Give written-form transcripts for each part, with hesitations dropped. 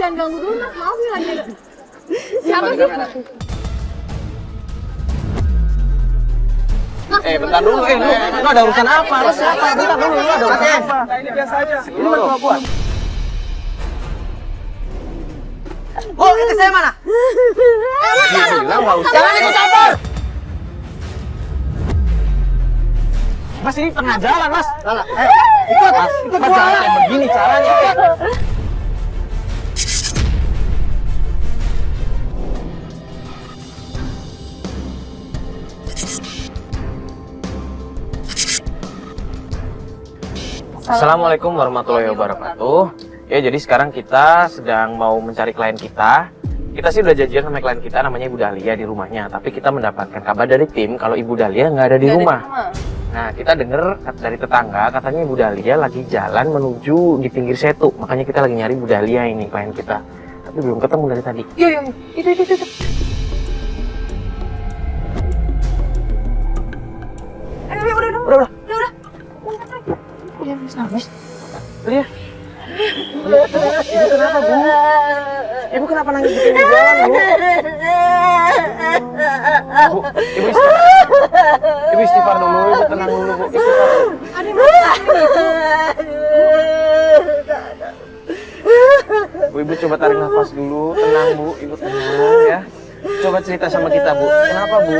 jangan ganggu dulu mas, maaf ya lagi. Siapa sih? Bentar dulu, lu ada urusan apa? Lu siapa? Bentar dulu, lu ada urusan apa? Ini biasa aja. Ini mertua gua. Oh, itu saya mana? Bilang nggak usah. Jangan ikut campur! Mas ini tengah jalan, Mas. Ikut, Mas, ikut Mas gua. jangan kayak begini caranya. Assalamualaikum warahmatullahi wabarakatuh. Ya, jadi sekarang kita sedang mau mencari klien kita. Kita sih udah janjian sama klien kita, namanya Ibu Dahlia, di rumahnya. Tapi kita mendapatkan kabar dari tim kalau Ibu Dahlia nggak ada di rumah. Nah, kita dengar dari tetangga katanya Ibu Dahlia lagi jalan menuju di pinggir setu. Makanya kita lagi nyari Ibu Dahlia ini, klien kita. Tapi belum ketemu dari tadi. Iya, itu. Udah. Iya, mas nangis. Lihat. Ibu kenapa, Bu? Ibu kenapa nangis di pinggir jalan, Bu? Bu, Ibu istighfar. Ibu istighfar dulu, Ibu tenang dulu, Bu. Istighfar. Ada masalah Bu, Ibu coba tarik nafas dulu, tenang, Bu. Ibu tenang ya. Coba cerita sama kita, Bu. Kenapa, Bu?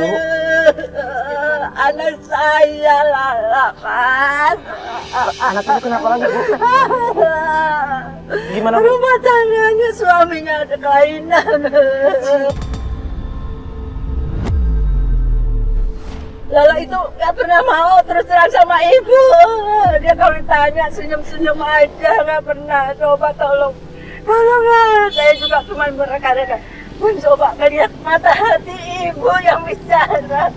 Anak saya lalapas. Anak Ibu kenapa lagi, Bu? Gimana, Bu? Rumah tangganya suaminya ada kelainan. Lala itu gak pernah mau terus terang sama ibu. Dia kalau ditanya senyum-senyum aja, gak pernah. Coba tolong lah. Saya juga cuma mereka-reka mencoba melihat mata hati ibu yang bicara.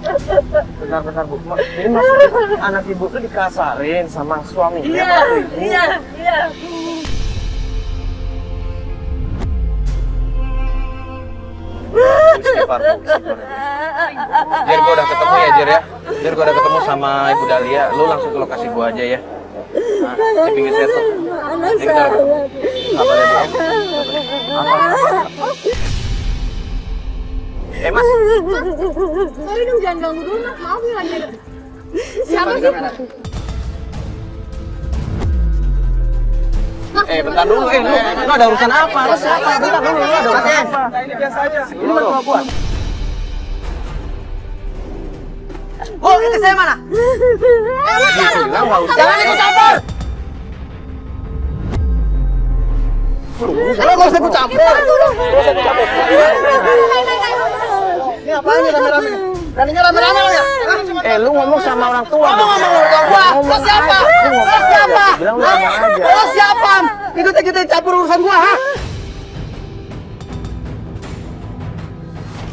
Bentar, Bu. Ini maksudnya anak Ibu tuh dikasarin sama suaminya. Iya. Istighfar, Bu. Jer, gua udah ketemu ya, Jer ya. Jer, gua udah ketemu sama Ibu Dahlia. Lu langsung ke lokasi gua aja ya. Nah, di pinggir setu. Anak saya. Sabar ya, Bu. Mas. Sorry dong, jangan ganggu dulu mas, maaf ya lagi. Siapa sih? Bentar dulu, lu ada urusan apa? Lu siapa? Bentar dulu, lu ada urusan apa? Ini biasa aja. Ini mertua gua. Oh, itu saya mana? Bilang nggak usah. Jangan ikut campur! Lu nggak usah ikut campur. Ini apaan ini rame-rame? Beraninya rame-rame lo ya? Lu ngomong sama orang tua. Ngomong sama orang tua gua. Lo siapa? Lo siapa? Bilang lu ngomong aja. Lo siapa? Ikut campur urusan gua, ha?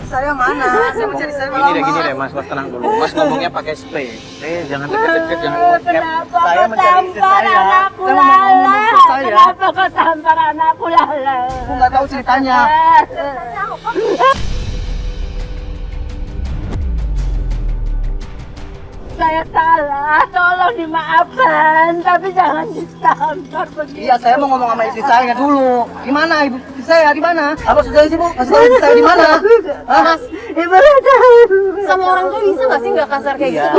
Saya mana? Saya mencari saya Gini deh, Mas tenang dulu. Mas ngomongnya pakai spray. Jangan deket-deket, jangan ngomong. Kenapa Saya kau mencari istri tampar saya. anakku Saya mau ngomong Lala? istri saya. Kenapa kau tampar anakku Lala? Aku nggak tahu ceritanya. Saya salah, tolong dimaafkan, tapi jangan ditampar begitu. Iya, saya mau ngomong sama istri saya dulu. Di mana ibu istri saya? Di mana? Apa sudah sih, Bu? Kasih tahu istri saya di mana? Mas, Ibu udah tahu. sama orang tua bisa nggak sih nggak kasar kayak gitu?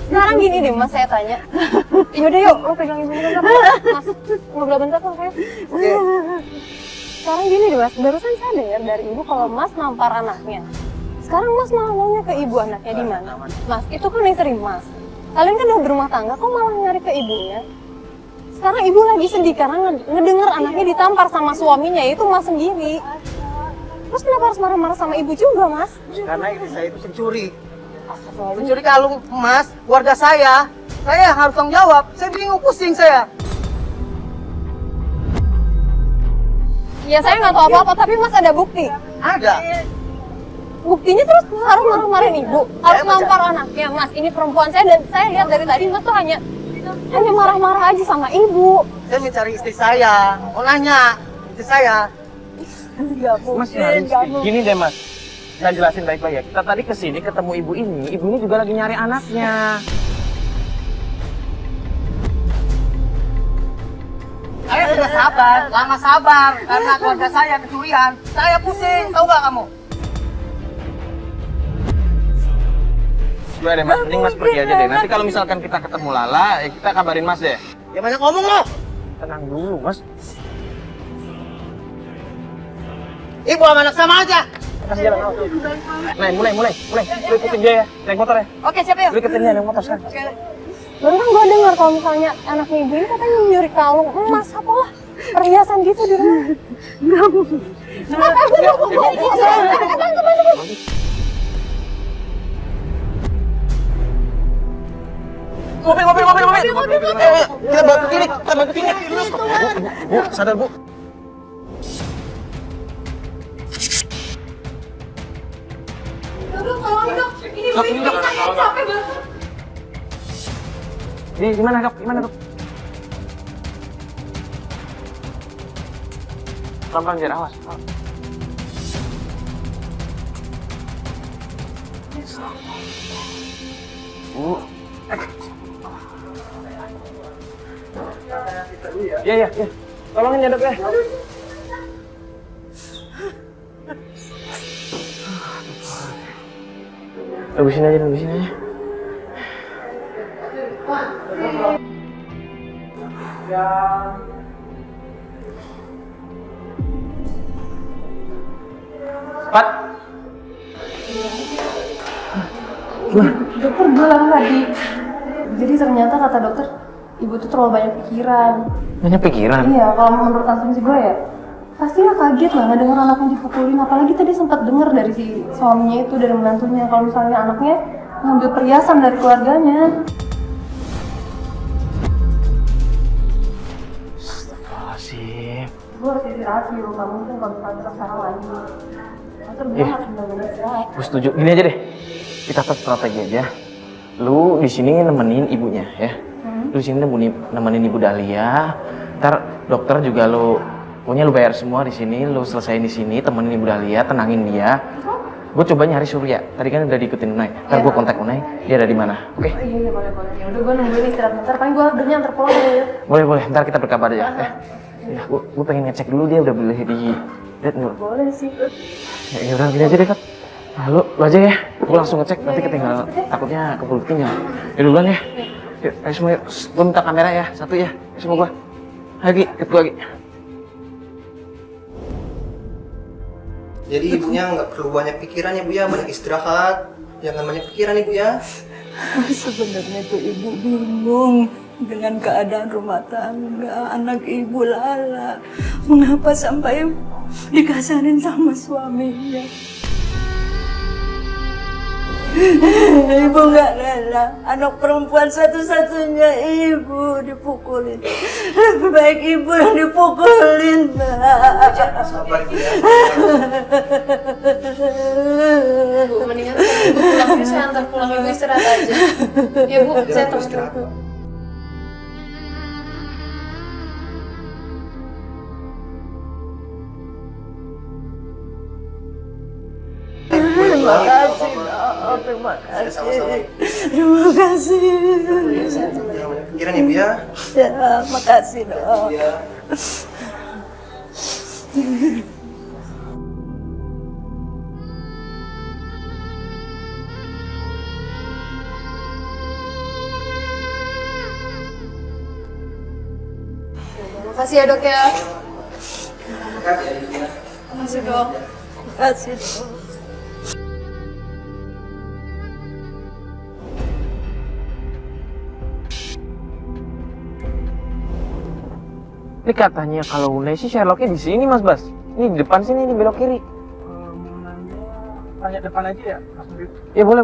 Sekarang gini deh mas, saya tanya. Yaudah yuk, lo pegang ibu bentar. Mas, ngobrol bentar kan kayak. Oke. Sekarang gini deh mas, barusan saya dengar dari ibu kalau mas nampar anaknya. Sekarang mas malah nanya ke ibu anaknya di mana? Mas, itu kan istri mas. Kalian kan udah berumah tangga, kok malah nyari ke ibunya? Sekarang ibu lagi sedih karena ngedenger anaknya ditampar sama suaminya, yaitu mas sendiri. Terus kenapa harus marah-marah sama ibu juga, mas? Karena istri saya itu pencuri. Pencuri kalung emas keluarga saya. Saya harus tanggung jawab. Saya bingung, pusing saya. Ya saya nggak tahu apa-apa, tapi mas ada bukti. Ada. Buktinya terus harus marah-marahin ibu, harus nampar anaknya. Mas, ini perempuan saya dan saya lihat dari tadi mas tuh hanya marah-marah aja sama ibu. Saya mencari istri saya. Mau nanya istri saya. Mas gini deh, Mas. Saya jelasin baik-baik ya. Kita tadi kesini ketemu ibu ini juga lagi nyari anaknya. sudah sabar, lama sabar karena keluarga saya kecurian. Saya pusing, tahu nggak kamu? Udah deh mas, mending mas pergi aja deh. Nanti kalau misalkan kita ketemu Lala, ya kita kabarin mas deh. Ya banyak ngomong lo. Tenang dulu mas. Ibu sama anak sama aja. Kasih jalan. Mulai. Lu ikutin dia ya, naik motor ya. Oke, siap ya. Lu ikutin dia naik motor sekarang. Baru kan gue dengar kalau misalnya anaknya ibu ini katanya nyuri kalung emas apalah perhiasan gitu di rumah. Enggak bu. Mobil. Kita bantu klinik. Bu, sadar bu. Dok, ini dok. Gimana dok? Pelan-pelan biar awas. Bu. Iya. Tolongin ya dok ya. Lebisin aja. Pat. Dokter bilang tadi. Jadi ternyata kata dokter, ibu tuh terlalu banyak pikiran. Banyak pikiran? Iya, kalau menurut asumsi gue ya, pastinya kaget lah ngedenger anaknya dipukulin. Apalagi tadi sempat denger dari si suaminya itu, dari menantunya, kalau misalnya anaknya ngambil perhiasan dari keluarganya. Astagfirullahaladzim. Gue harus istirahat sih, gak mungkin kalau misalnya kita sekarang lagi. Dokter bilang harus benar-benar istirahat. Gue setuju. Gini aja deh, kita tetap strategi aja. Lu di sini nemenin ibunya ya. Lu di sini nemenin Ibu Dahlia. Ntar dokter juga lu bayar semua di sini. Lu selesaiin di sini, temenin Ibu Dahlia, tenangin dia. Gue coba nyari Surya. Tadi kan udah diikutin Unai. Ntar gue kontak Unai. Dia ada di mana? Oke? Iya, boleh. Ya udah gue nungguin istirahat bentar. Paling gue udah nyantar pulang ya. Boleh. Ntar kita berkabar aja. Ya, gue pengen ngecek dulu dia udah beli di Red Bull. Boleh sih. Ya udah gini aja deh, Kak. Nah, lu aja ya. Gue langsung ngecek. Nanti ketinggalan. Takutnya keburu tinggal. Ya duluan ya. Yuk, ayo semua yuk. Gue minta kamera ya. Satu ya. Semua gue. Ayo Gi, ikut gue Gi. Jadi ibunya nggak perlu banyak pikiran ya Bu ya, banyak istirahat. Jangan banyak pikiran Ibu ya. Sebenarnya tuh ibu bingung dengan keadaan rumah tangga anak ibu Lala. Mengapa sampai dikasarin sama suaminya? Ibu nggak rela anak perempuan satu-satunya ibu dipukulin. Lebih baik ibu yang dipukulin, Mbak. Sabar Bu ya. Bu, mendingan ibu pulang dulu, saya antar pulang, ibu istirahat aja. Ya Bu, saya terus Istirahat, Bu. Terima kasih, Dok. Terima kasih. Sama-sama. Terima kasih. Jangan banyak pikiran ya Bu ya. Ya, makasih, Dok. Ya. Makasih ya dok ya. Makasih ya. Makasih dok. Makasih, Dok. Ini katanya kalau Unai sih Sherlocknya di sini Mas Bas. Ini di depan sini, ini belok kiri. Tanya depan aja ya. Ya boleh.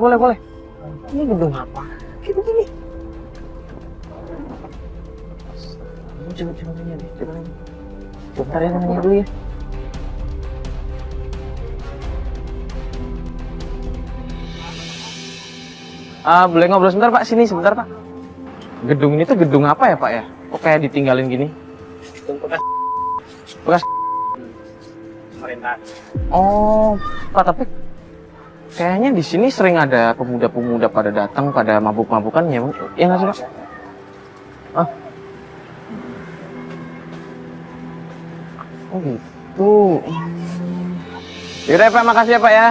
Ini gedung apa? Kayak begini. Coba nanya deh, coba nanya. Bentar ya nanya dulu ya. Boleh ngobrol sebentar Pak? Sini sebentar Pak. Gedung ini tuh gedung apa ya Pak ya? Kok kayak ditinggalin gini? Bekas Pemerintahan. Oh, Pak, tapi kayaknya di sini sering ada pemuda-pemuda pada datang pada mabuk-mabukan ya, Bang? Ya nggak sih, Pak? Ah. Oh gitu. Yaudah Pak, makasih ya Pak ya.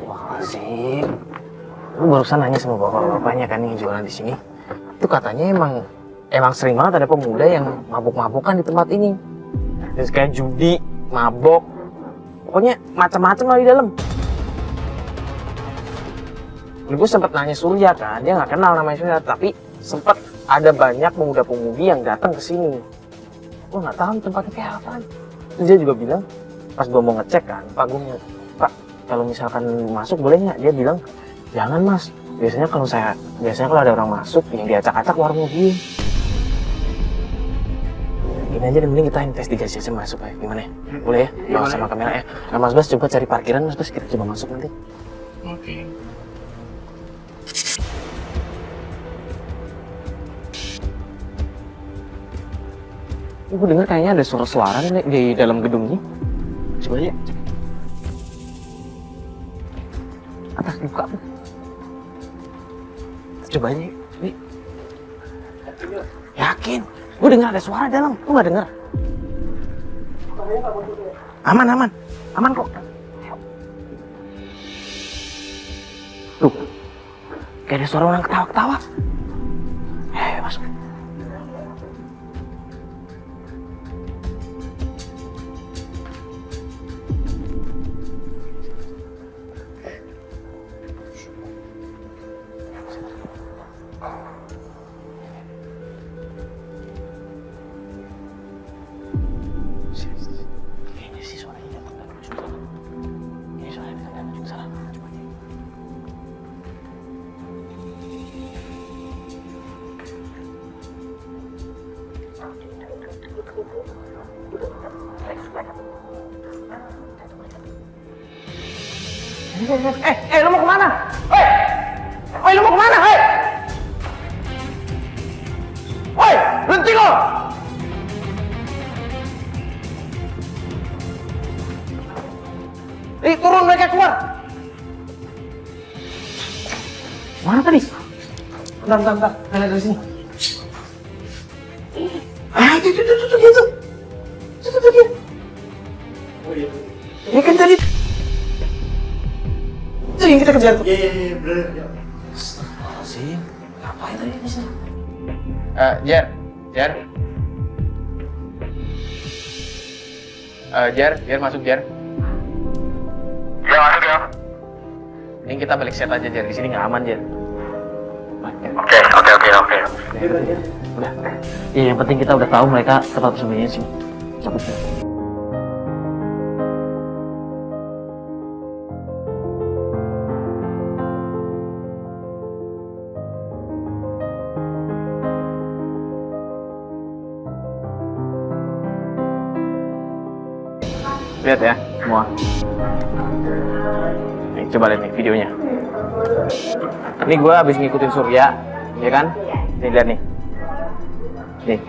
Wah sih, lu barusan nanya sama bapak-bapaknya kan yang jualan di sini. Itu katanya emang sering banget ada pemuda yang mabuk-mabukan di tempat ini. Terus kayak judi, mabok, pokoknya macam-macam lah di dalam. Gue sempet nanya Surya kan, dia nggak kenal namanya Surya, tapi sempet ada banyak pemuda-pemudi yang datang ke sini. Gue nggak tahu tempatnya kayak apa. Terus dia juga bilang, pas gue mau ngecek kan, Pak, kalau misalkan masuk boleh nggak? Dia bilang, jangan Mas. Biasanya kalau ada orang masuk, yang diacak-acak warung mobil. Gini aja, mending kita investigasi aja masuk ya, gimana ya? Boleh ya? Bawa sama kamera ya. Nah Mas Bas coba cari parkiran, Mas Bas kita coba masuk nanti. Oke. Gue dengar kayaknya ada suara-suara nih di dalam gedung ini. Coba aja. Atas buka. Coba aja. Nih. Yakin? Gue dengar ada suara dalam. Lu nggak dengar? Aman kok. Tuh, kayak ada suara orang ketawa-ketawa. Ayo masuk. Kayaknya sih suaranya datang dari ujung sana. Ini suaranya datang dari ujung sana. Coba aja. Lu mau kemana? Lu mau kemana? Berhenti lo! Turun mereka keluar! Mana tadi? Bentar. Kalian dari sini. Itu dia. Ini kan tadi. Itu yang kita kejar tuh. Iya, bener. Astagfirullahaladzim. Ngapain tadi di sini? Jer masuk Jer. Ya masuk ya. Ini kita balik set aja Jer, di sini nggak aman Jer. Oke. Udah. Iya, yang penting kita udah tahu mereka tempat persembunyian sini. Cabut. Lihat ya semua. Nih, coba lihat nih videonya. Ini gue habis ngikutin Surya, ya kan? Nih lihat nih. Nih.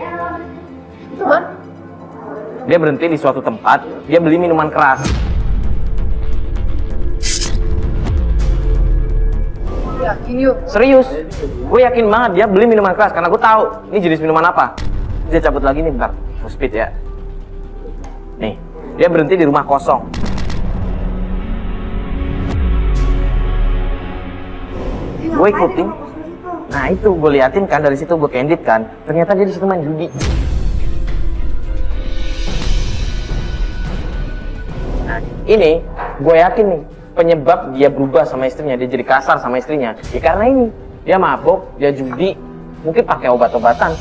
Cuman? Dia berhenti di suatu tempat, dia beli minuman keras. Yakin yuk. Serius, gue yakin banget dia beli minuman keras karena gue tahu ini jenis minuman apa. Dia cabut lagi nih, bentar. Speed ya. Nih, dia berhenti di rumah kosong. Gue ikutin. Nah itu gue liatin kan, dari situ gue candid kan. Ternyata dia di situ main judi. Nah ini gue yakin nih penyebab dia berubah sama istrinya, dia jadi kasar sama istrinya. Ya karena ini dia mabok, dia judi, mungkin pakai obat-obatan.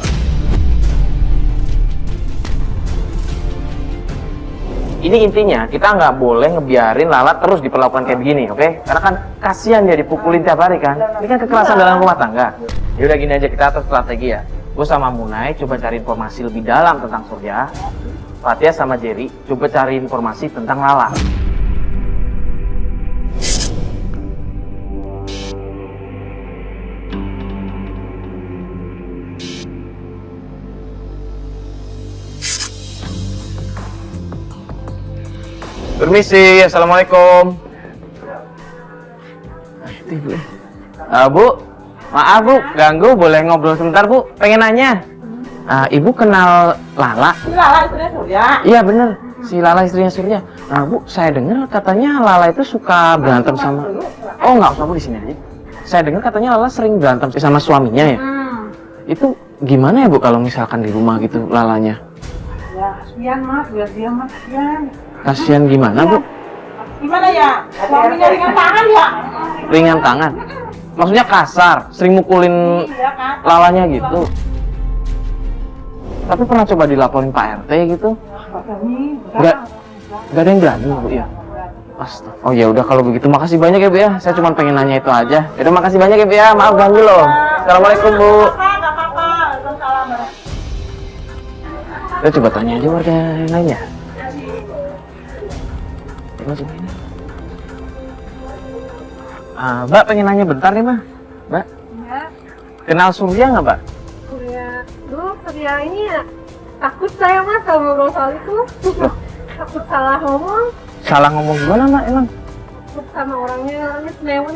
Ini intinya, kita nggak boleh ngebiarin Lala terus diperlakukan kayak begini, oke? Karena kan kasihan dia dipukulin tiap hari kan. Ini kan kekerasan dalam rumah tangga. Ya udah gini aja, kita atur strategi ya. Gue sama Munai coba cari informasi lebih dalam tentang Surya. Fatia sama Jerry coba cari informasi tentang Lala. Permisi, assalamualaikum. Itu ibu. Bu, maaf Bu, ganggu, boleh ngobrol sebentar Bu? Pengen nanya. Ibu kenal Lala? Lala istrinya Surya. Iya bener, si Lala istrinya Surya. Nah Bu, saya dengar katanya Lala itu suka berantem sama... Oh nggak usah Bu, di sini aja. Saya dengar katanya Lala sering berantem sama suaminya ya. Itu gimana ya Bu kalau misalkan di rumah gitu Lalanya? Ya kasihan Mas, biar dia Mas kasihan. Kasihan gimana Bu? Gimana ya? Suaminya ringan tangan ya? Ringan tangan? Maksudnya kasar, sering mukulin Iya kan? Lalanya gitu. Tapi pernah coba dilaporin Pak RT gitu? Enggak, enggak ada yang berani Bu ya? Astaga. Oh ya udah kalau begitu makasih banyak ya Bu ya. Saya cuma pengen nanya itu aja. Yaudah makasih banyak ya Bu ya. Maaf ganggu loh. Assalamualaikum Bu. Enggak apa-apa. Waalaikumsalam. Kita coba tanya aja warga yang lainnya. Coba ini. Mbak pengen nanya bentar nih Mbak. Mbak, Ya, kenal Surya nggak Mbak? Surya. Duh, Surya ini ya. Takut saya Mas kalau ngobrol soal itu. Takut salah ngomong. Salah ngomong gimana Mbak emang? Takut sama orangnya senewan.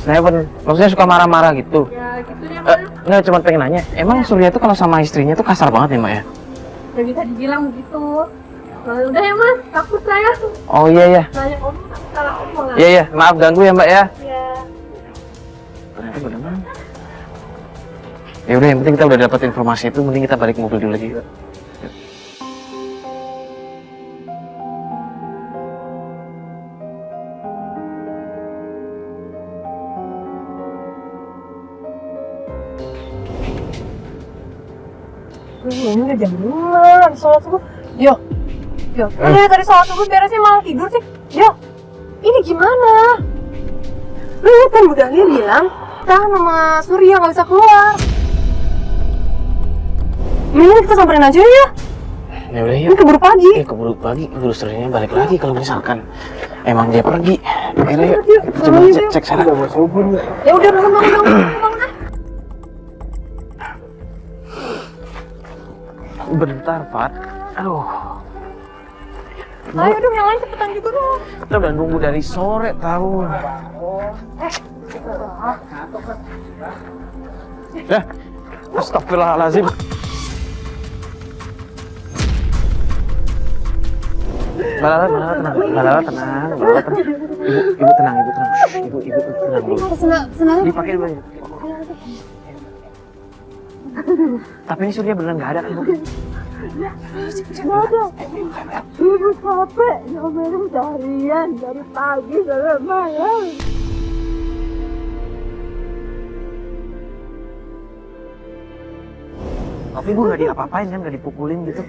Senewan, maksudnya suka marah-marah gitu? Ya gitu deh Mas. Nggak, cuma pengen nanya. Emang Surya itu kalau sama istrinya tuh kasar banget ya Mbak ya? Udah bisa dibilang begitu. Nah, udah ya Mas, takut saya. Oh iya ya. Nanya ngomong, salah ngomong. Iya ya, maaf ganggu ya Mbak ya. Ya. Ternyata benar. Ya udah, yang penting kita udah dapat informasi itu, mending kita balik mobil dulu lagi. Ini udah jam 5, sholat subuh. Yo, tadi sholat subuh beresnya malah tidur sih. Yo, ini gimana? Lu lihat kan Bu Dahlia bilang, tahan sama Surya nggak bisa keluar. Mending kita samperin aja ya. Ya udah Ini yuk. keburu pagi. Keburu pagi, keburu Suryanya balik lagi kalau misalkan emang dia pergi. Akhirnya yuk, Yuk, coba yuk. cek sana. Ya udah bangun. Bentar, Fat. Aduh, Ayo dong yang lain cepetan juga dong. kita udah nunggu dari sore tahu. Ya, astagfirullahaladzim. Mbak Lala tenang. Mbak Lala tenang. Ibu tenang. Shh, ibu tenang dulu. Senang. Dipakai dulu ya. Tapi ini Surya beneran nggak ada kan Bu? Ibu capek ngomelin seharian dari pagi sampai malam. Tapi Bu nggak diapa-apain kan, nggak dipukulin gitu.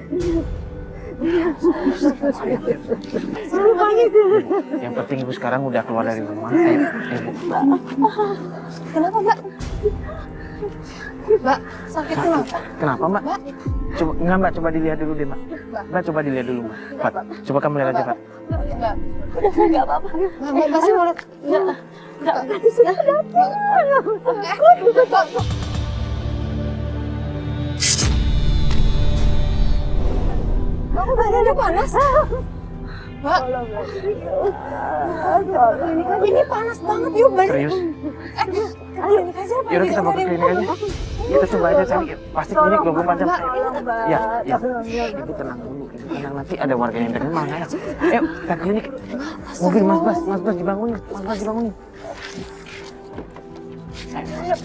Yang penting Ibu sekarang udah keluar dari rumah. Ayo Bu. Kenapa Mbak? Mbak, sakit kenapa? Kenapa Mbak? Coba enggak Mbak, coba dilihat dulu deh Mbak. Mbak coba dilihat dulu Mbak. Fat, coba kamu lihat aja Fat. Mbak, udah saya nggak apa-apa. Mbak masih mau lihat? Nggak. Mbak, kok badannya panas? Mbak, ini panas banget yuk Mbak. Serius? Klinik aja apa? Yaudah kita bawa ke klinik aja. Kita coba aja cari. Pasti klinik 24 jam. Ya. Ibu tenang dulu. Ibu tenang, nanti ada warga yang denger malah nggak. Ayo kita klinik. Mobil Mas Bas dibangunin. Mas Bas dibangunin. Ayo.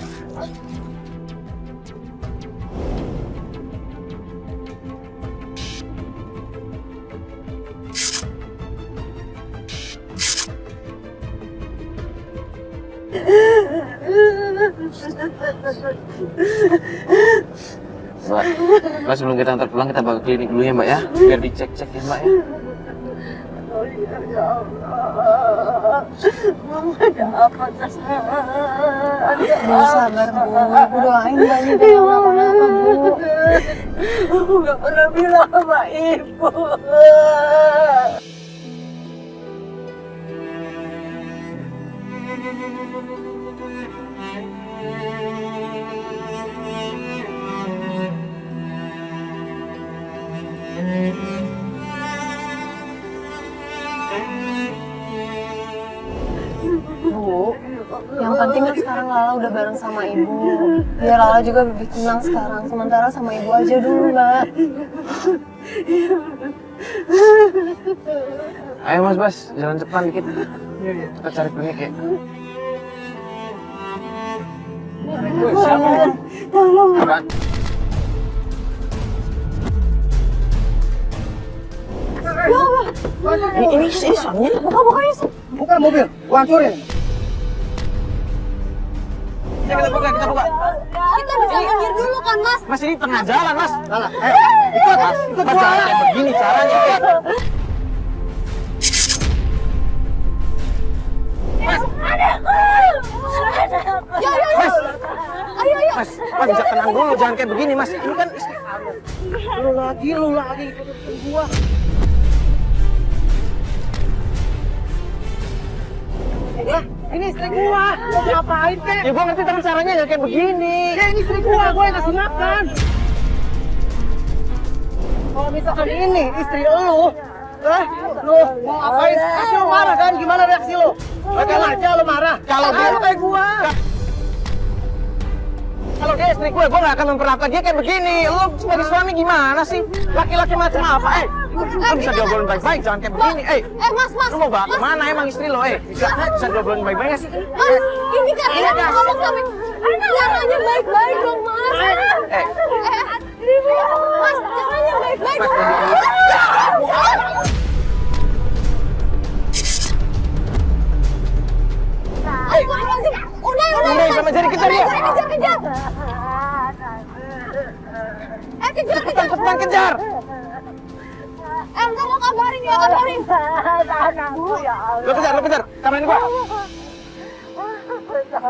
Mbak, sebelum kita antar pulang kita bawa ke klinik dulu ya Mbak ya, biar dicek-cek ya Mbak ya. Mama ada apa kesalahan? Bu, sabar Bu. Bu doain Mbak ini jangan kenapa-napa Bu. Aku nggak pernah bilang sama ibu. Bu, Yang penting kan sekarang Lala udah bareng sama ibu. Biar Lala juga lebih tenang sekarang. Sementara sama ibu aja dulu, Mbak. Ayo Mas Bas, jalan cepetan dikit. Kita cari klinik ya. Tolong. Apaan? Ini suaminya. Buka ya, Bukan mobil, gua hancurin. Ya, kita buka. Kita bisa minggir dulu kan, Mas? Mas ini tengah jalan, Mas. Lala, ikut Mas gua. jangan kayak begini caranya. Mas, Mas bisa tenang dulu, jangan kayak begini, Mas. Ini kan istri. Lu lagi ikutin gua. Ya, ini istri gua. Mau ngapain kek? Ya gua ngerti tapi caranya jangan kayak begini. Ya ini istri gua yang kasih makan. Kalau misalkan ini istri lu mau ngapain? Pasti lu marah kan? Gimana reaksi lu? Bakal aja lu marah. Kalau dia- lu kayak gua. Kalau dia istri gue gak akan memperlakukan dia kayak begini. Lu sebagai suami gimana sih? Laki-laki macam apa? Lu bisa diobrolin baik-baik, jangan kayak begini. Mas. Lu mau bawa kemana emang istri lo? Bisa diobrolin baik-baik ya sih? Mas, ini kan ngomong sama caranya baik-baik dong, Mas. Mas, caranya baik-baik dong. Unai sama Jerry, kejar dia. Kejar. Cepetan kejar. Enggak mau kabarin ya, kabarin. Lo kejar. Kabarin gua.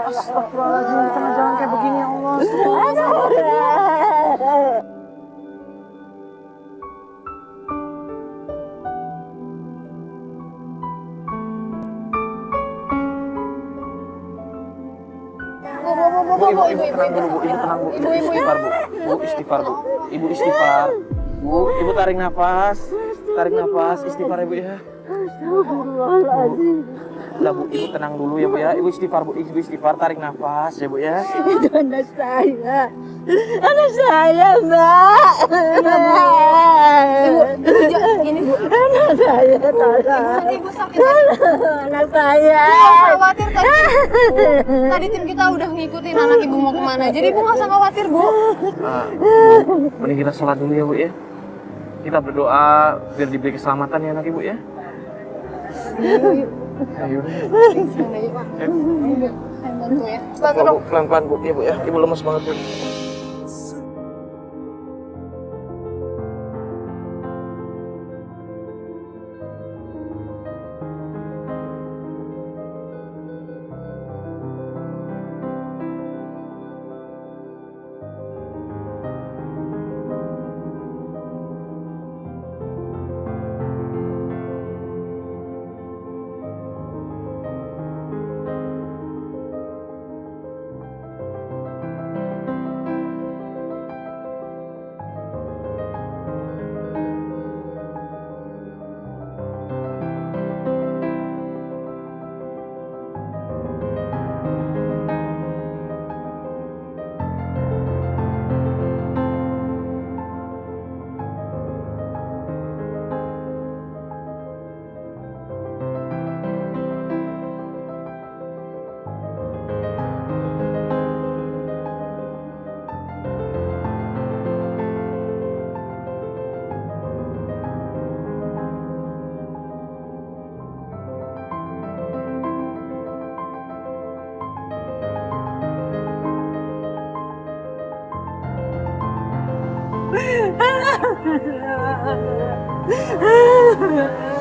Astagfirullahaladzim, tengah jalan kayak begini ya Allah. Ibu tenang dulu, Bu. Ibu tenang, Bu. Ibu istighfar, Bu. Bu istighfar, Bu. Ibu istighfar. Bu, Ibu tarik nafas. Istighfar ya, Bu ya. Udah, Bu. Ibu tenang dulu ya, Bu ya. Ibu istighfar, Bu. Ibu istighfar, tarik nafas ya, Bu ya. Itu anak saya. Anak saya, Mbak. Ini Bu. Anak saya, tolong. Ibu sakit. Anak saya. Khawatir tadi tim kita udah ngikutin anak ibu mau kemana. Jadi ibu nggak usah khawatir, Bu. Bu, mending kita sholat dulu ya, Bu ya. Kita berdoa biar diberi keselamatan ya anak ibu ya. Ayo. Bantu ya. Bu, pelan-pelan Bu, ya Bu ya. Ibu lemes banget Bu.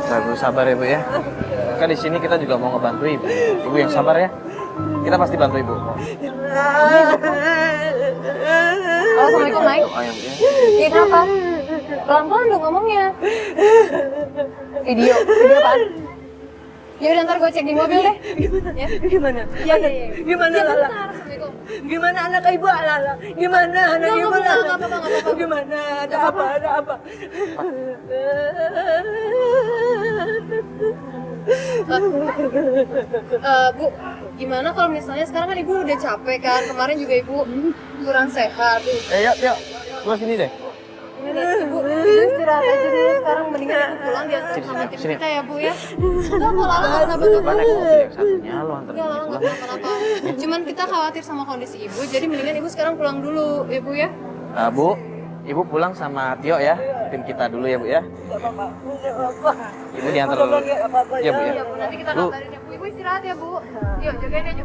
Nah, Bu, sabar ya Bu ya. Kan di sini kita juga mau ngebantu Ibu. Ibu yang sabar ya. Kita pasti bantu Ibu. Assalamualaikum, Naik. Ayo Bu ya. Ini kenapa? Pelan-pelan dong ngomongnya. Video apaan? Ya udah ntar gue cek di mobil deh. Gimana? Ya. Gimana? Iya, iya, iya. Gimana Ya, Lala? bentar, Assalamualaikum. Gimana anak ibu Lala? Gimana anak Nggak, ibu nggak Lala? apa-apa, nggak apa-apa. Gimana? Ada apa? Ada apa? Bu, gimana kalau misalnya sekarang kan ibu udah capek kan? Kemarin juga ibu kurang sehat. Yuk. Keluar sini deh. Ibu istirahat aja dulu sekarang, mendingan ibu pulang diantar sama tim Sini. kita ya Bu ya. Enggak, kalau Lala nggak kenapa-napa. Coba naik mobil yang satunya, lo anterin Enggak, Lala dia nggak pulang. kenapa-napa. Cuman kita khawatir sama kondisi ibu, jadi mendingan ibu sekarang pulang dulu ya Bu ya. Bu, ibu pulang sama Tio ya, tim kita dulu ya Bu ya. Ibu diantar dulu. Ya Bu ya. Iya Bu, nanti kita Bu. kabarin ya Bu. Ibu istirahat ya Bu. Yuk, jagain aja.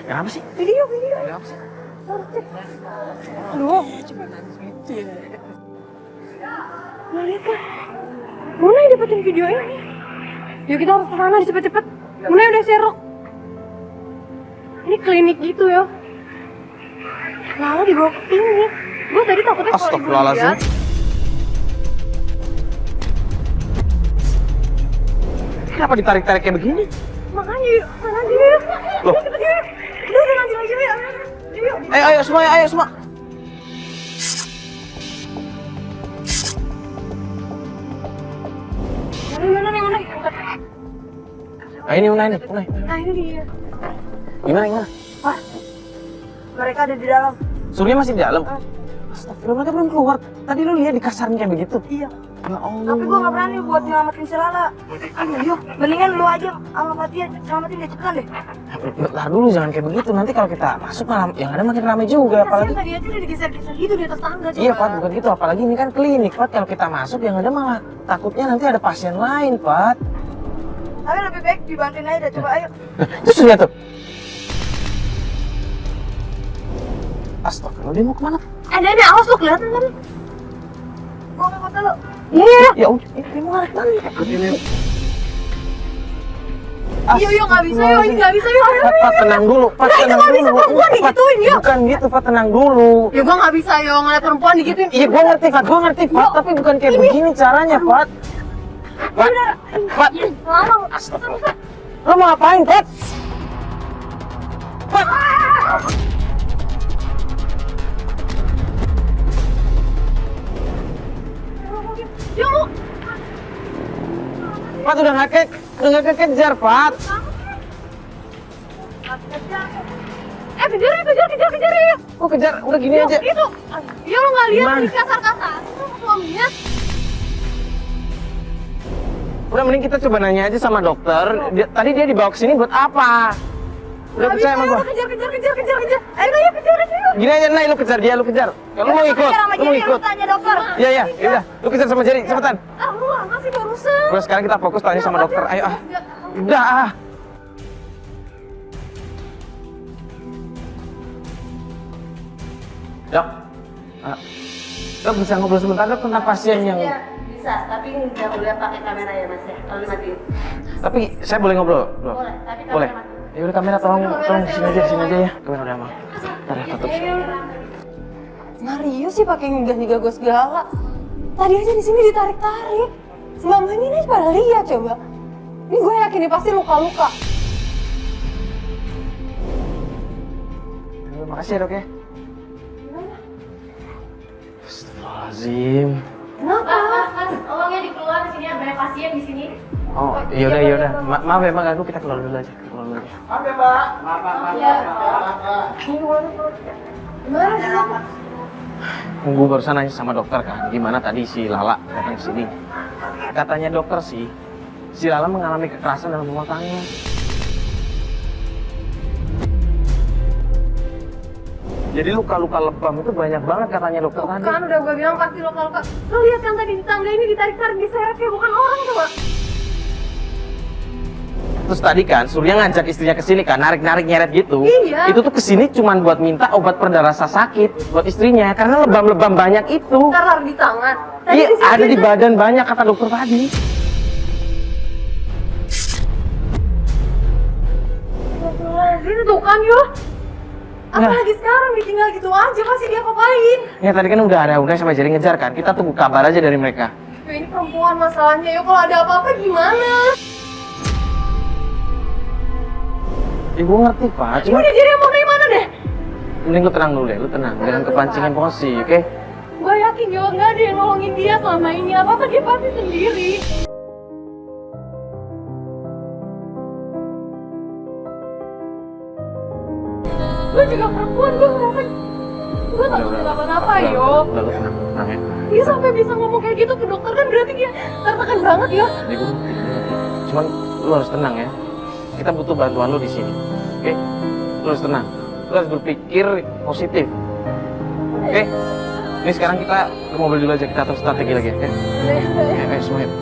Kenapa sih? Video. Kenapa sih? Aduh. Nah, lihat kan. Muna yang dapetin video ini. Yuk kita harus ke sana cepet-cepet. Muna udah serok. Ini klinik gitu ya. Lala dibawa ke klinik. Gue tadi takutnya kalau ibu Astagfirullahaladzim. lihat. Kenapa ditarik-tarik kayak begini? Makanya yuk, sana aja yuk. Loh. Cepet yuk. Udah nanti lagi yuk. Yuk. Ayo semua. Mana nih? Nah ini Unai. Nah ini dia. Gimana? Mereka ada di dalam. Surya masih di dalam? Astagfirullah, mereka belum keluar. Tadi lu lihat di kasarnya kayak begitu? Iya. Ya Allah. Tapi gua nggak berani buat nyelamatin si Lala. Yuk, mendingan lu aja sama Fatia selamatin dia cepetan deh. Bentar dulu, jangan kayak begitu. Nanti kalau kita masuk malam, yang ada makin ramai juga. Apalagi Kasian tadi aja udah digeser-geser gitu di atas tangga. iya coba. Pat, bukan gitu. Apalagi ini kan klinik Pat. Kalau kita masuk yang ada malah takutnya nanti ada pasien lain Pat. Tapi lebih baik dibantuin aja deh, coba ayo. Itu Surya tuh. Astagfirullah, dia mau kemana? Ada awas lu kelihatan kan? Gua nggak foto lu. Iya. Ya udah, dia mau narik tadi. Yuk nggak bisa yuk, ini nggak bisa yuk. Pat, tenang dulu. Pat, tenang nggak bisa, dulu. perempuan Pat, digituin, yuk. bukan gitu, Pat, tenang dulu. Ya gua nggak bisa yuk ngeliat perempuan digituin. Iya, gua ngerti, Pat, tapi bukan kayak begini caranya, Pat. Pat, Lama. astagfirullah. Lo mau ngapain, Pat? Pat! Yuk. Pat, udah nggak kekejar, Pat. Kejar ya. Kok kejar? Udah gini aja. Itu. Ya lu nggak lihat Gimana? di kasar-kasar. Itu suaminya. Udah mending kita coba nanya aja sama dokter. Tadi dia dibawa ke sini buat apa? Udah percaya sama gua. Kejar. Ayo kejar yuk. Gini aja, Nay, lu kejar dia, lu kejar. Ya, lu mau ikut? Lu mau ikut? Tanya dokter. Iya, udah. Lu kejar sama Jerry, cepetan. Lu masih barusan. Udah sekarang kita fokus tanya sama dokter. Ayo Udah Dok. Dok, bisa ngobrol sebentar Dok tentang pasien yang... Iya, bisa, tapi nggak boleh pakai kamera ya Mas ya, kalau dimatiin. Tapi saya boleh ngobrol, Dok? Boleh, tapi kamera Boleh. mati. Ya udah kamera tolong di sini aja ya. Kamera udah aman. Ntar ya tutup. Mario sih pakai ngegah gue segala. Tadi aja di sini ditarik-tarik. Selama ini nih pada lihat coba. Ini gue yakin ini pasti luka-luka. Terima kasih ya Dok ya. Astagfirullahaladzim. Kenapa? Mas, tolongnya dikeluar di sini, ada banyak pasien di sini. Oh, yaudah. Maaf ya, Mbak, ganggu, kita keluar dulu aja. Maaf ya, Mbak. Gimana? Gue barusan nanya sama dokter kan, gimana tadi si Lala datang ke sini. Katanya dokter sih, si Lala mengalami kekerasan dalam rumah tangga. Jadi luka-luka lebam itu banyak banget katanya dokter tadi. Kan udah gue bilang pasti luka-luka. Lo lihat yang tadi di tangga ini ditarik-tarik, diseret kayak bukan orang coba. Terus tadi kan Surya ngajak istrinya ke sini kan, narik-narik nyeret gitu. Iya. Itu tuh kesini cuman buat minta obat pereda rasa sakit buat istrinya karena lebam-lebam banyak itu. Taruh di tangan. Iya, ada di badan banyak kata dokter tadi. Ini tuh kan yo. Apalagi sekarang ditinggal gitu aja, pasti dia apain? Ya tadi kan udah ada Unai sama Jerry ngejar kan, kita tunggu kabar aja dari mereka. Yo, ini perempuan masalahnya. Yo, kalau ada apa-apa gimana? Ibu ngerti, Pak. Yo, Cuma udah jadi mau dari mana deh? mending lu tenang dulu deh, lu tenang. Jangan kepancing emosi, oke? Gue yakin Yo nggak ada yang nolongin dia selama ini. Apa-apa dia pasti sendiri. Gue juga perempuan, gue ngerasa gue takut kenapa-napa, Yo. Udah, lu tenang ya. Dia sampai bisa ngomong kayak gitu ke dokter kan berarti dia tertekan banget, Yo. Ibu, cuman lu harus tenang ya. Kita butuh bantuan lu di sini, oke? Lu harus tenang. Lu harus berpikir positif, oke? Ini sekarang kita ke mobil dulu aja, kita atur strategi lagi, oke? Ayo, semua yuk.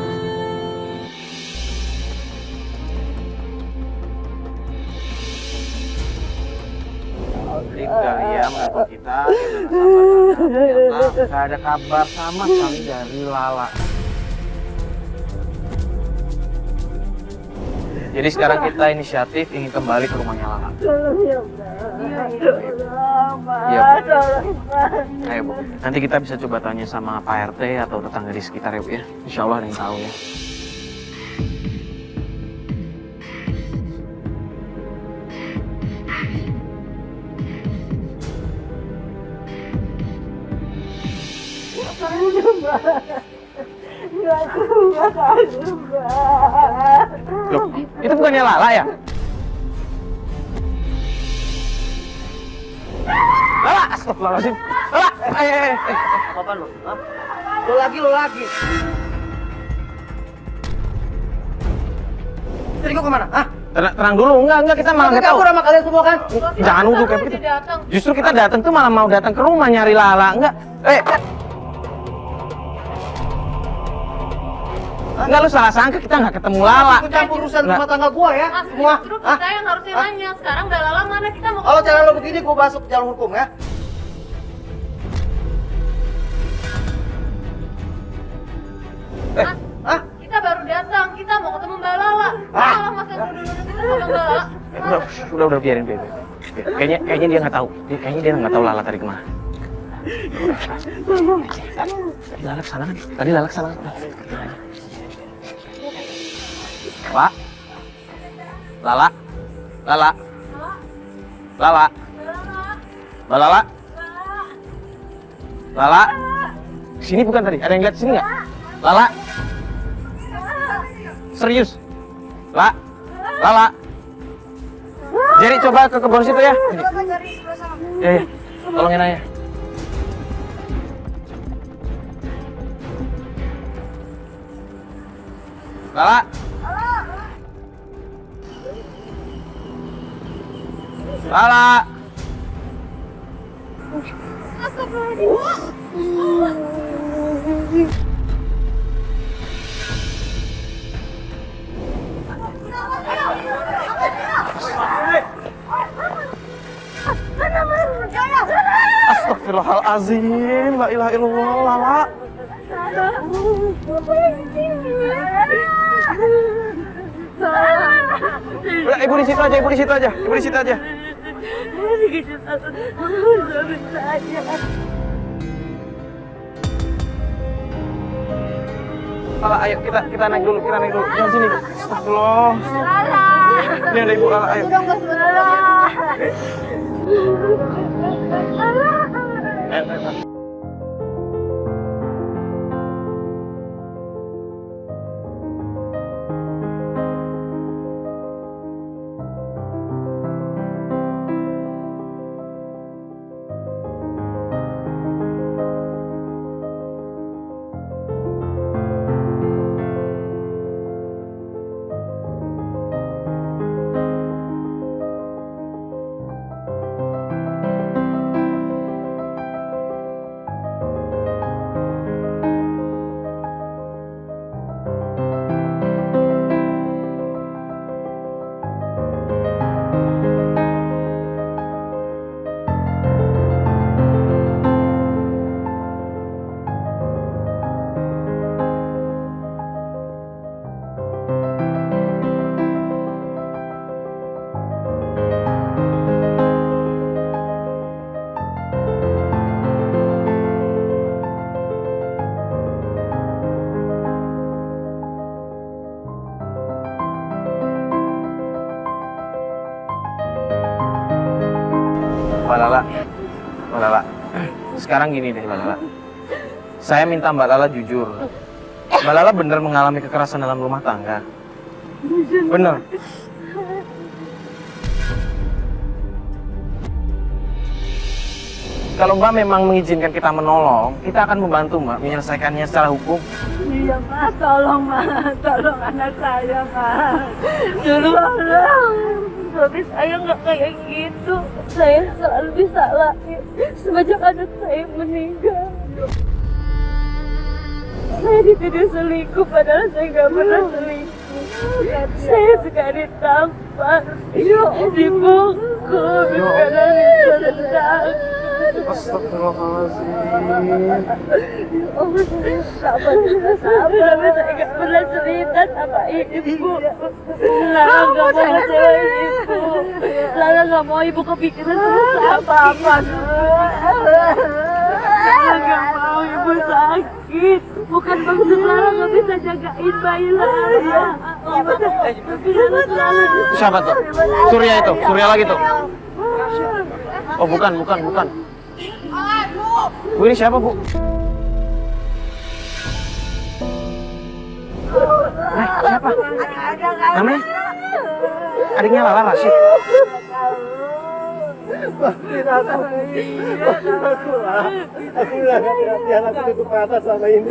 Jadi Dahlia menelpon kita, ternyata nggak ada kabar sama sekali dari Lala. Jadi sekarang kita inisiatif ingin kembali ke rumahnya Lala. Tolong ya, Mbak. Tolong, Mbak. Iya, Bu. Tolong, Mbak. Ayo Bu, nanti kita bisa coba tanya sama Pak RT atau tetangga di sekitar ya Bu ya. Insya Allah ada yang tahu ya. Aduh, Mbak. Nggak kuat, aduh, Mbak. Loh, itu bukannya Lala ya? Lala, astagfirullahaladzim. Lala, Apa lu? Hah? Lo lagi. Istri gua kemana? Hah? tenang dulu, enggak kita malah nggak tahu. Aku sama kalian semua kan? Jangan nuduh kayak begitu. Datang. Justru kita datang tuh malah mau datang ke rumah nyari Lala, enggak? Enggak, lu salah sangka kita nggak ketemu Lala. Ikut campur urusan Nggak. rumah tangga gua ya? Mas, Semua. justru Hah? kita yang harusnya nanya. Sekarang udah Lala mana kita mau Kalau cara lo begini gua masuk ke jalur hukum ya? Mas, Hah? kita baru datang. Kita mau ketemu Mbak Lala. Kalau Mas yang dulu kita sama Mbak Lala. Udah biarin biar. Kayaknya dia nggak tahu. Kayaknya dia nggak tahu Lala tadi kemana. Tadi Lala kesana kan? Tadi Lala kesana kan? Pak, Lala, Lala, Lala, Mbak Lala, Lala, sini bukan tadi? Ada yang lihat sini nggak? Lala, serius, Lala, Jerry coba ke kebun situ ya. Ya, tolongin aja. Lala. Lala. Astagfirullahalazim, la ilaha illallah, Lala. Udah, ibu di situ aja, ibu di situ aja, ibu di situ aja. Lala, ayo kita naik dulu, Jangan sini. Astagfirullah. Ini ada ibu Lala, ayo. Ayo. sekarang gini deh Mbak Lala. Saya minta Mbak Lala jujur. Mbak Lala bener mengalami kekerasan dalam rumah tangga? Bener? Kalau Mbak memang mengizinkan kita menolong, kita akan membantu Mbak menyelesaikannya secara hukum. Iya Mas, tolong anak saya Mas. Dulu tapi saya nggak kayak gitu. Saya selalu disalahin semenjak anak saya meninggal. Saya dituduh selingkuh padahal saya nggak pernah selingkuh. Saya suka ditampar, dipukul, kadang ditendang. Astagfirullahaladzim. Sabar, saya nggak pernah cerita sama ibu. Lara nggak mau ngecewain ibu. Lara nggak mau ibu kepikiran terus apa-apa. Lara nggak mau ibu sakit. Bukan maksud Lara nggak bisa jagain bayi Lara. Tapi Lara selalu Siapa tuh? Surya itu? Surya lagi tuh? Oh bukan. Bu ini siapa Bu? Siapa? Namanya? Adiknya Lala Rashid. Aku bilang hati-hati anakku tutup mata sama ini.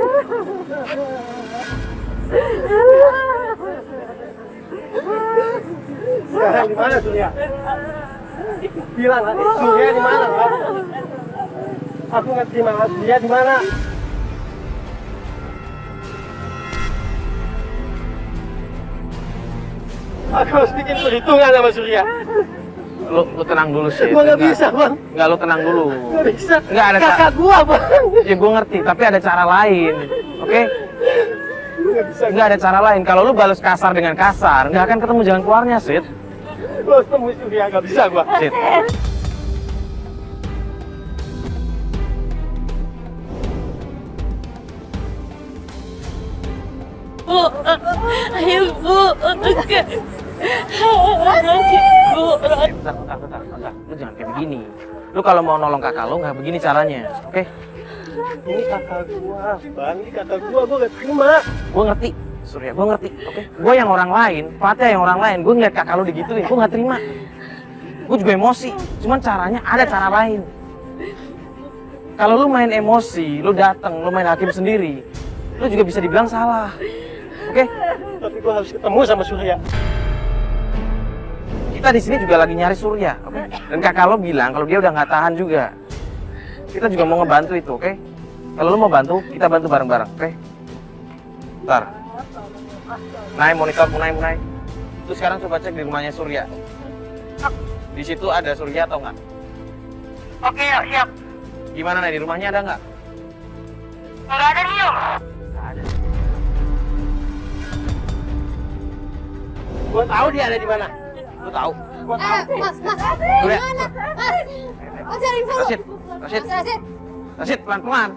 Sekarang di mana Surya? Bilang Surya di mana? Aku ngerti Mas, dia di mana? Aku harus bikin perhitungan sama Surya. Lu tenang dulu sih. Gua nggak bisa Bang. Enggak, lu tenang dulu. Nggak bisa. Nggak ada Kakak gua Bang. Ya gue ngerti, tapi ada cara lain. Oke? Nggak bisa. Nggak ada cara lain. Kalau lu balas kasar dengan kasar, nggak akan ketemu jalan keluarnya, Sid. Gua harus temui Surya, nggak bisa gua. Sid. Bu, ayo Bu, Bentar. Lu jangan kayak begini. Lu kalau mau nolong kakak lu nggak begini caranya, oke? Ini kakak gua, Bang. Ini kakak gua gak terima. Gue ngerti, Surya, gue ngerti, oke? Gue yang orang lain, Fatih yang orang lain. Gue ngeliat kakak lu digituin, gue nggak terima. Gue juga emosi, cuman caranya ada cara lain. Kalau lu main emosi, lu datang, lu main hakim sendiri, lu juga bisa dibilang salah, oke? Tapi gua harus ketemu sama Surya. Kita di sini juga lagi nyari Surya, oke? Dan kakak lo bilang kalau dia udah nggak tahan juga. Kita juga mau ngebantu itu, oke? Kalau lo mau bantu, kita bantu bareng-bareng, oke? Ntar. Monitor, Munai. Terus sekarang coba cek di rumahnya Surya. Di situ ada Surya atau nggak? Oke, ya, siap. Gimana nih, di rumahnya ada nggak? Nggak ada nih, Om. Nggak ada. Gua tahu dia ada di mana. Lu tahu? Mas, Surya. gimana? Mas cari info. Rashid, pelan-pelan.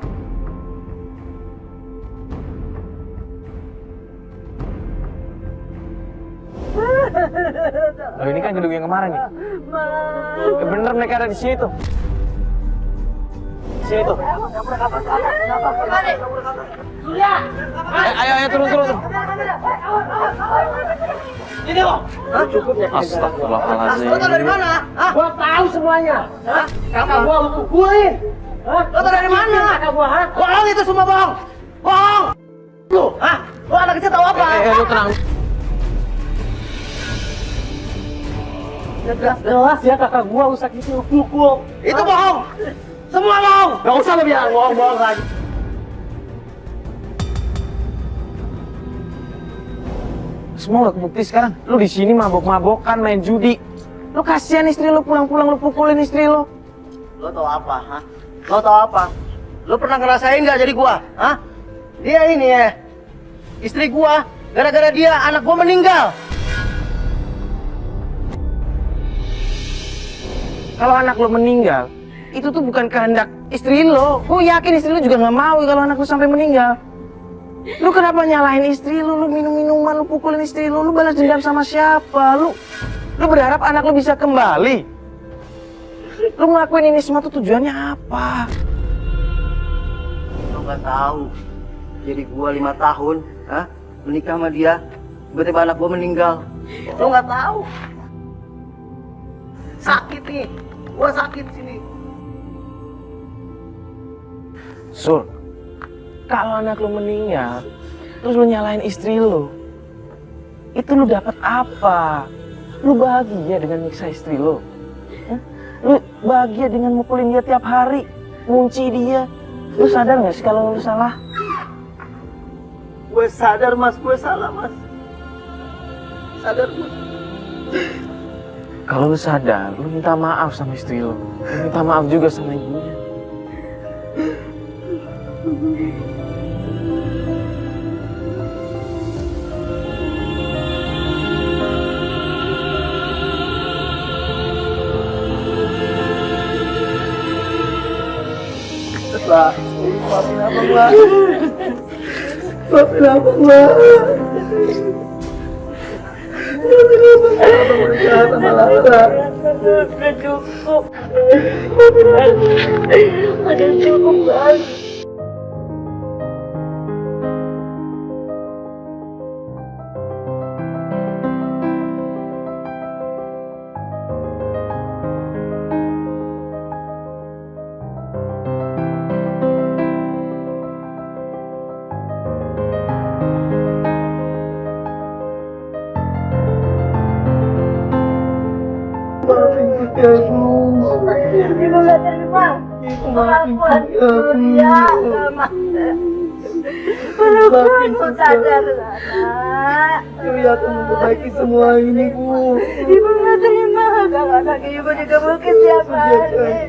Loh, ini kan gedung yang kemarin nih. Ya bener mereka ada di sini tuh. Sini tuh. Ayo turun. Ini loh. Hah, cukup ya. Astagfirullahaladzim. Lo tau dari mana? Hah? Gua tahu semuanya. Hah? Kakak gua lu pukulin. Hah? Lo tau dari mana? Kakak gua, hah? Bohong itu semua bohong. Bohong. Lu, hah? Lu anak kecil tahu apa? Lu tenang. Jelas ya kakak gua usah gitu pukul. Itu bohong. Semua bohong. Gak usah lo bilang bohong lagi. Semua udah kebukti sekarang. Lu di sini mabok-mabokan, main judi. Lu kasihan istri lu, pulang-pulang lu pukulin istri lu. Lo tau apa, hah? Lo tau apa? Lo pernah ngerasain nggak jadi gua, hah? Dia ini ya, istri gua. Gara-gara dia anak gua meninggal. Kalau anak lu meninggal, itu tuh bukan kehendak istri lu. Gua yakin istri lu juga nggak mau kalau anak lu sampai meninggal. Lu kenapa nyalahin istri lu? Lu minum-minuman, lu pukulin istri lu balas dendam sama siapa? Lu berharap anak lu bisa kembali? Lu ngelakuin ini semua tuh tujuannya apa? nggak tahu. Jadi gua 5 tahun, menikah sama dia, tiba-tiba anak gua meninggal. Lu nggak tahu. Sakit nih, gua sakit sini. Sur, kalau anak lu meninggal, terus lu nyalain istri lu, itu lu dapat apa? Lu bahagia dengan nyiksa istri lu? Lu bahagia dengan mukulin dia tiap hari, ngunci dia? Lu sadar nggak sih kalau lu salah? Gue sadar mas, gue salah mas. Sadar mas. Kalau lu sadar, lu minta maaf sama istri lu. Lu minta maaf juga sama ibunya. Mbak, maafin apa mbak? Maafin apa mbak? Maafin apa mbak? Abang udah jahat sama Lara. Udah cukup. Udah cukup bang. Ibu nggak terima. Pengakuan Surya sama pengakuanmu sadar Lara. Surya akan memperbaiki semua ini bu. Ibu nggak terima kalau anak ibu digebukin tiap hari.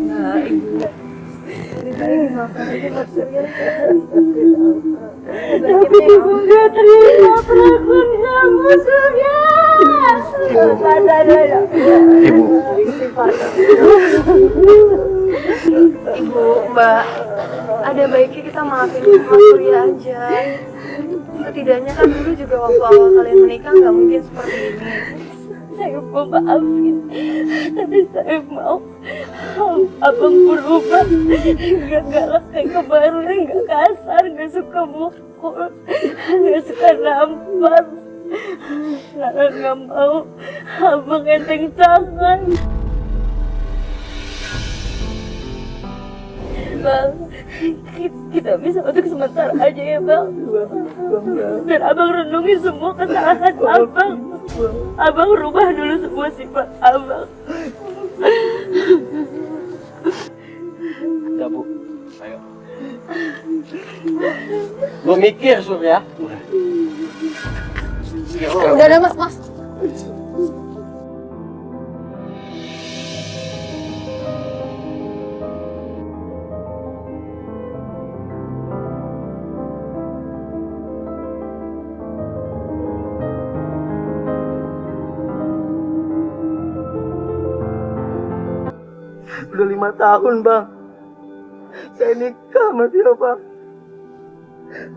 Nah, ibu tapi ibu nggak terima pengakuan kamu Surya. Sadar ya. Ibu, Ibu, Mbak, ada baiknya kita maafin Mas Surya aja. Setidaknya kan dulu juga waktu awal kalian menikah nggak mungkin seperti ini. Saya mau maafin, tapi saya mau abang berubah, nggak galak kayak kemarin, nggak kasar, nggak suka mukul, nggak suka nampar. Lara nggak mau abang enteng tangan. Bang, kita bisa untuk sementara aja ya bang. Dan abang renungi semua kesalahan abang. Abang rubah dulu semua sifat abang. Udah bu, ayo. Gue mikir Surya. Udah ada mas. Udah 5 tahun bang. Saya nikah sama dia bang.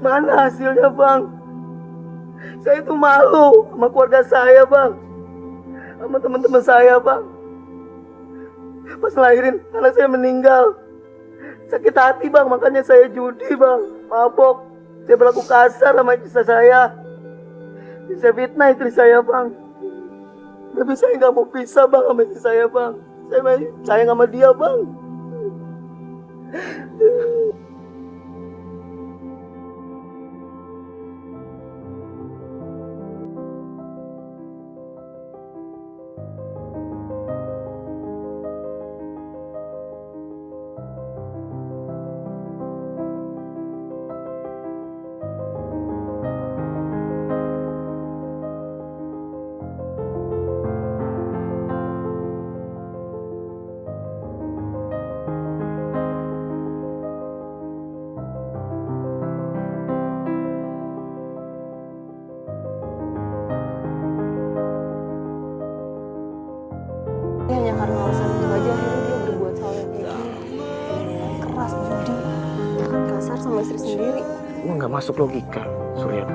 Mana hasilnya bang? Saya itu malu sama keluarga saya bang, sama teman-teman saya bang. Pas lahirin anak saya meninggal, sakit hati bang, makanya saya judi bang, mabok. Saya berlaku kasar sama istri saya. Saya fitnah istri saya bang. Tapi saya nggak mau pisah bang sama istri saya bang. Saya sayang sama dia bang. Hanya karena alasan itu aja akhirnya dia berbuat hal yang kayak gini. Keras, judi, bahkan kasar sama istri sendiri. gua nggak masuk logika, Surya.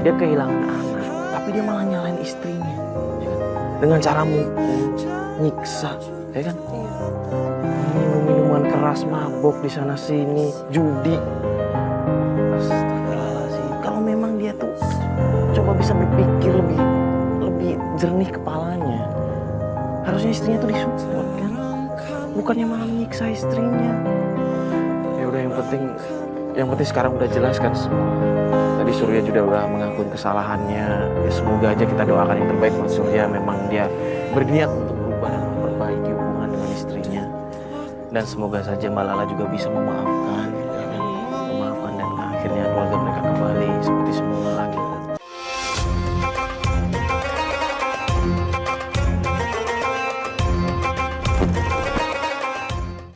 Dia kehilangan anak, tapi dia malah nyalain istrinya, ya kan? Dengan cara mukul, nyiksa, ya kan? Minum minuman keras, mabok di sana sini, judi. Astagfirullahaladzim. Kalau memang dia tuh coba bisa berpikir lebih jernih kepalanya, harusnya istrinya tuh disupport kan, bukannya malah menyiksa istrinya. Ya udah, yang penting sekarang udah jelas kan semua. Tadi Surya juga udah mengakui kesalahannya. Ya semoga aja kita doakan yang terbaik buat Surya. Memang dia berniat untuk berubah dan memperbaiki hubungan dengan istrinya. Dan semoga saja Mbak Lala juga bisa memaafkan.